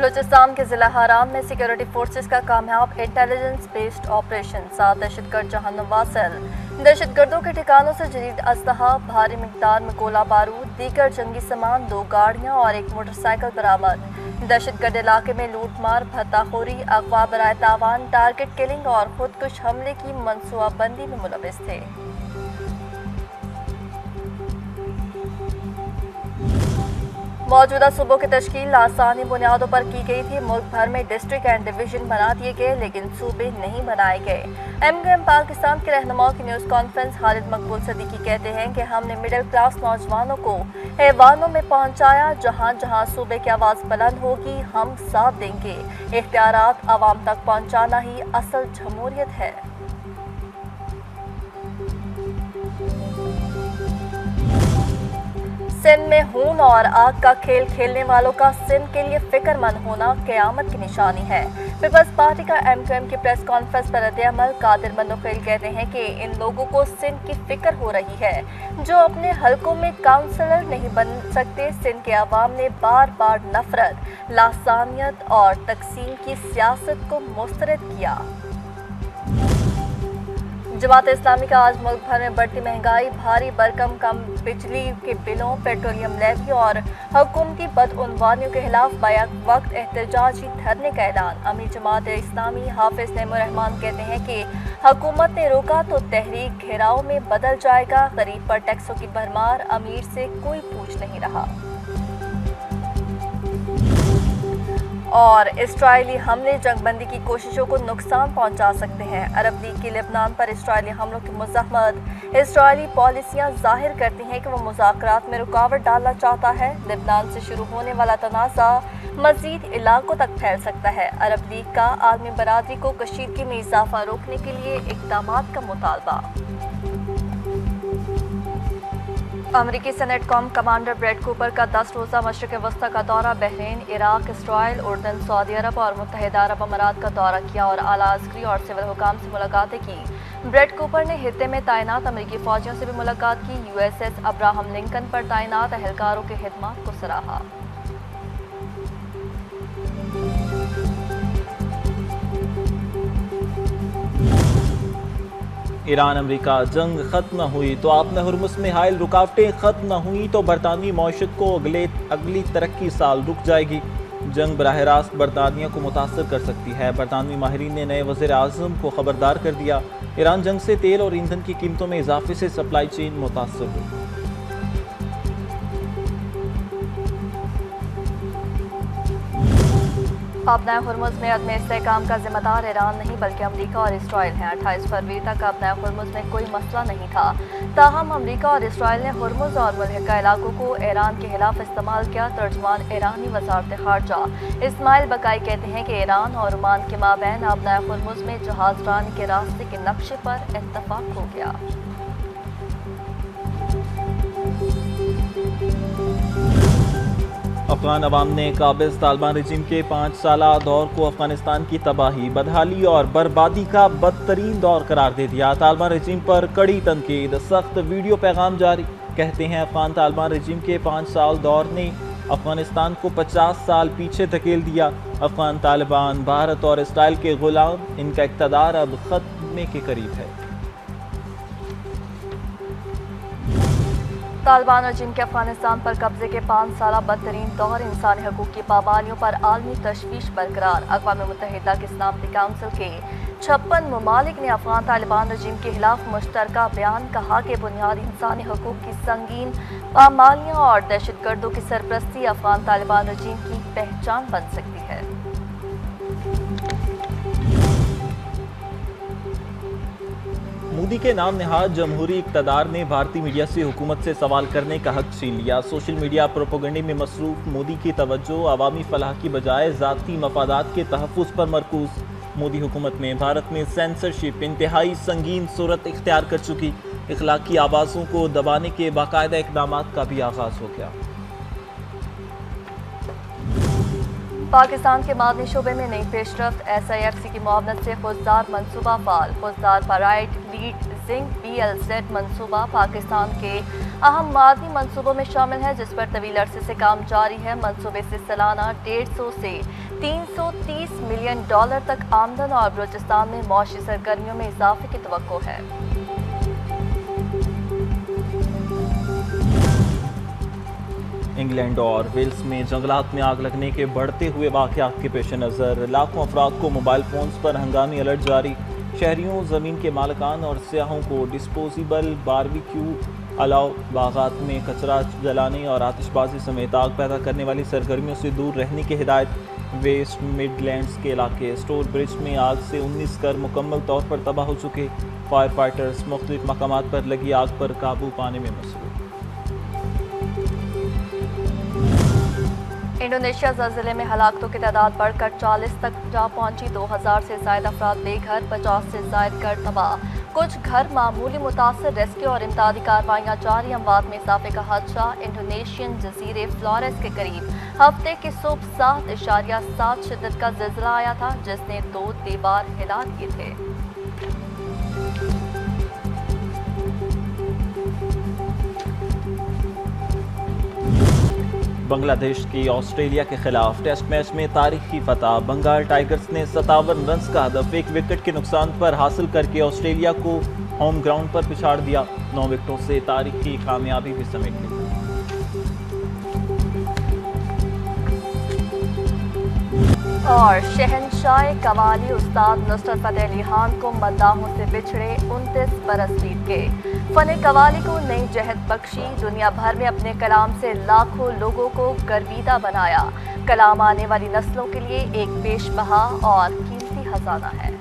बलूचिस्तान के ज़िला हराम में सिक्योरिटी फोर्सेस का कामयाब इंटेलिजेंस बेस्ड ऑपरेशन, 7 दहशतगर्द जहन्नुम वासिल। दहशतगर्दों के ठिकानों से जदीद असलहा, भारी मिकदार में गोला बारूद, दीगर जंगी सामान, 2 गाड़ियाँ और 1 मोटरसाइकिल बरामद। दहशतगर्द इलाके में लूट मार, भत्ताखोरी, अगवा बराए तावान, टारगेट किलिंग और खुदकुश हमले की मनसूबाबंदी में मुलविस थे। मौजूदा सूबों की तश्कील लासानी बुनियादों पर की गई थी। मुल्क भर में डिस्ट्रिक्ट एंड डिवीजन बना दिए गए, लेकिन सूबे नहीं बनाए गए। MQM पाकिस्तान के रहनुमाओं की न्यूज़ कॉन्फ्रेंस खालिद मकबूल सदीकी कहते हैं कि हमने मिडिल क्लास नौजवानों को ऐवानों में पहुंचाया। जहां जहां सूबे की आवाज़ बुलंद होगी, हम साथ देंगे। इख्तियारात आवाम तक पहुंचाना ही असल जमहूरियत है। सिंध में खून और आग का खेल खेलने वालों का सिंध के लिए फिक्रमंद होना क़यामत की निशानी है। पीपल्स पार्टी का MQM की प्रेस कॉन्फ्रेंस पर रद्द-ए-अमल। कादिर मनोखेल कहते हैं कि इन लोगों को सिंध की फिक्र हो रही है जो अपने हलकों में काउंसलर नहीं बन सकते। सिंध के अवाम ने बार बार नफरत, लासानियत और तकसीम की सियासत को मुस्तरद किया। जमात इस्लामी का आज मुल्क भर में बढ़ती महंगाई, भारी भरकम कम बिजली के बिलों, पेट्रोलियम लेवी और हुकूमती बदउनवानियों के खिलाफ बैक वक्त एहतजाजी धरने का ऐलान। अमीर जमात इस्लामी हाफिज नईमुर रहमान कहते हैं कि हुकूमत ने रोका तो तहरीक घेराव में बदल जाएगा। गरीब पर टैक्सों की भरमार, अमीर से कोई पूछ नहीं रहा। और इस्राइली हमले जंगबंदी की कोशिशों को नुकसान पहुंचा सकते हैं। अरब लीग की लेबनान पर इस्राइली हमलों की मुज़ाहमत। इस्राइली पॉलिसियां जाहिर करती हैं कि वो मुज़ाकरात में रुकावट डालना चाहता है। लेबनान से शुरू होने वाला तनाज़ा मज़ीद इलाकों तक फैल सकता है। अरब लीग का आलमी बरादरी को कशीदगी में इजाफा रोकने के लिए इक़दामात का मुतालबा। अमरीकी senate com commander bread Cooper का 10 रोज़ा मशरिक़ वस्ता का दौरा। बहरीन, इराक, इसराइल, उर्दन, सऊदी अरब और मुत्तहिदा अरब अमारात का दौरा किया और आला अस्करी और सिविल हुकाम से मुलाकातें की। ब्रेड कूपर ने हित्ते में तैनात अमरीकी फ़ौजियों से भी मुलाकात की। USS अब्राहम लिंकन पर तैनात एहलकारों के खिदमात को सराहा। ईरान अमेरिका जंग खत्म न हुई तो आपने हुर्मुज़ में हायल रुकावटें खत्म न हुई तो बरतानवी मईशत को अगली तरक्की साल रुक जाएगी। जंग बराह रास्त बरतानिया को मुतासर कर सकती है। बरतानवी माहिरीन ने नए वज़ीर आज़म को खबरदार कर दिया। ईरान जंग से तेल और ईंधन की कीमतों में इजाफे से सप्लाई चेन मुतासर हुई। अपना हुर्मुज़ में अदम इस्तेहकाम का जिम्मेदार ईरान नहीं बल्कि अमरीका और इसराइल हैं। 28 फरवरी तक अपना हुर्मुज़ में कोई मसला नहीं था, ताहम अमरीका और इसराइल ने हुर्मुज़ और मुल्हिका इलाकों को ईरान के खिलाफ इस्तेमाल किया। तर्जुमान ईरानी वज़ारत ख़ारजा इस्माइल बकाई कहते हैं कि ईरान और ओमान के माबैन अपना हुर्मुज़ में जहाज़ रानी के रास्ते के नक्शे पर इत्तफाक हो गया। अफगान अवाम ने काबिज़ तालिबान रजीम के 5 साला दौर को अफगानिस्तान की तबाही, बदहाली और बर्बादी का बदतरीन दौर करार दे दिया। तालिबान रजीम पर कड़ी तनकीद, सख्त वीडियो पैगाम जारी। कहते हैं अफगान तालिबान रजीम के 5 साल दौर ने अफगानिस्तान को 50 साल पीछे धकेल दिया। अफगान तालिबान भारत और इसराइल के गुलाम, इनका इक़्तिदार अब खत्मे के करीब है। तालिबान रजीम के अफगानिस्तान पर कब्जे के 5 साल बदतरीन दौर, इंसानी हकूक़ की पाबंदियों पर आलमी तशवीश बरकरार। अक़वाम मुत्तहिदा की सलामती काउंसिल के 56 ममालिक ने अफगान तालिबान रजीम के खिलाफ मुश्तरका बयान कहा कि बुनियादी इंसानी हकूक़ की संगीन पामालियाँ और दहशतगर्दों की सरपरस्ती अफगान तालिबान रजीम की पहचान बन सकती है। मोदी के नाम नहाद जमहूरी इक़्तिदार ने भारतीय मीडिया से हुकूमत से सवाल करने का हक छीन लिया। सोशल मीडिया प्रोपेगेंडे में मसरूफ मोदी की तवज्जो अवामी फलाह की बजाय ज़ाती मफादात के तहफ़्फ़ुज़ पर मरकूज़। मोदी हुकूमत में भारत में सेंसरशिप इंतहाई संगीन सूरत इख्तियार कर चुकी। इखलाकी आवाज़ों को दबाने के बाकायदा इक़दामात का भी आगाज़ हो गया। पाकिस्तान के मादनी शोबे में नई पेशरफ्त। SIFC की मुआवनत से फौजदार मनसूबा फाल। फौजदार पैराइड लीड जिंक BLZ मंसूबा पाकिस्तान के अहम मादनी मंसूबों में शामिल है, जिस पर तवील अरसे से काम जारी है। मंसूबे से सालाना 150 से 330 मिलियन डॉलर तक आमदन और बलूचिस्तान में मौशी सरगर्मियों में इजाफे की तवक्को है। इंग्लैंड और वेल्स में जंगलात में आग लगने के बढ़ते हुए वाक़यात के पेश नज़र लाखों अफराद को मोबाइल फोन्स पर हंगामी अलर्ट जारी। शहरियों, ज़मीन के मालिकान और सियाहों को डिस्पोजेबल बारबेक्यू अलाव, बागात में कचरा जलाने और आतिशबाजी समेत आग पैदा करने वाली सरगर्मियों से दूर रहने की हिदायत। वेस्ट मिडलैंड्स के इलाके स्टोर ब्रिज में आग से 19 घर मुकम्मल तौर पर तबाह हो चुके। फायर फाइटर्स मुख्तलिफ मकामात पर लगी आग पर काबू पाने में मसरूफ। इंडोनेशिया ज़लज़ले में हलाकतों की तादाद बढ़कर 40 तक जा पहुंची। 2000 से ज़ायद अफराद बेघर, 50 से ज़ायद घर तबाह, कुछ घर मामूली मुतासर। रेस्क्यू और इमदादी कार्रवाइयाँ जारी। अमवात में इजाफे का हादसा इंडोनेशियन जजीरे फ्लोरेस के करीब हफ्ते की सुबह 7.7 शिद्दत का ज़िलज़ला आया था, जिसने 2 दीवार हिला दिए थे। बांग्लादेश की ऑस्ट्रेलिया के खिलाफ टेस्ट मैच में तारीखी फतह। बंगाल टाइगर्स ने 57 रन्स का हदफ 1 विकेट के नुकसान पर हासिल करके ऑस्ट्रेलिया को होम ग्राउंड पर पिछाड़ दिया। 9 विकेटों से तारीखी कामयाबी भी समेट ली। और शहनशाह कवाली उस्ताद नुसरत फतेह अली खान को मद्दाहों से बिछड़े 29 बरस बीत गए। फन कवाली को नई जहत बख्शी, दुनिया भर में अपने कलाम से लाखों लोगों को गर्विदा बनाया। कलाम आने वाली नस्लों के लिए एक बेशबहा और कीमती खजाना है।